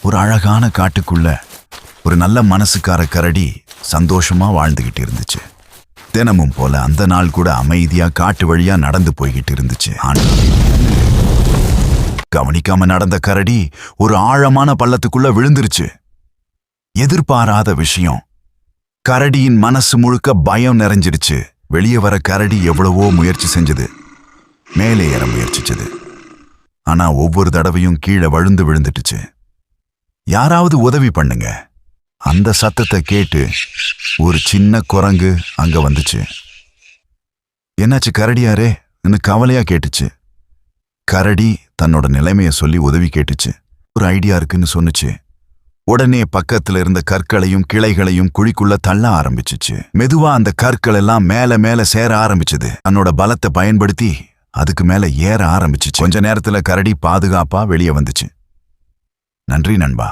ஒரு அழகான காட்டுக்குள்ள ஒரு நல்ல மனசுக்கார கரடி சந்தோஷமா வாழ்ந்துகிட்டு இருந்துச்சு. தினமும் போல அந்த நாள் கூட அமைதியா காட்டு வழியா நடந்து போய்கிட்டு இருந்துச்சு. கவனிக்காம நடந்த கரடி ஒரு ஆழமான பள்ளத்துக்குள்ள விழுந்துருச்சு. எதிர்பாராத விஷயம். கரடியின் மனசு முழுக்க பயம் நிறைஞ்சிடுச்சு. வெளியே வர கரடி எவ்வளவோ முயற்சி செஞ்சது, மேலே ஏற முயற்சிச்சது. ஆனா ஒவ்வொரு தடவையும் கீழே விழுந்துட்டுச்சு. யாராவது உதவி பண்ணுங்க. அந்த சத்தத்தை கேட்டு ஒரு சின்ன குரங்கு அங்க வந்துச்சு. என்னாச்சு கரடியாரே கவலையா கேட்டுச்சு. கரடி தன்னோட நிலைமைய சொல்லி உதவி கேட்டுச்சு. ஒரு ஐடியா இருக்குன்னு சொன்னுச்சு. உடனே பக்கத்துல இருந்த கற்களையும் கிளைகளையும் குழிக்குள்ள தள்ள ஆரம்பிச்சுச்சு. மெதுவா அந்த கற்கள் எல்லாம் மேல மேல சேர ஆரம்பிச்சது. தன்னோட பலத்தை பயன்படுத்தி அதுக்கு மேல ஏற ஆரம்பிச்சுச்சு. கொஞ்ச நேரத்துல கரடி பாதுகாப்பா வெளியே வந்துச்சு. நன்றி நண்பா.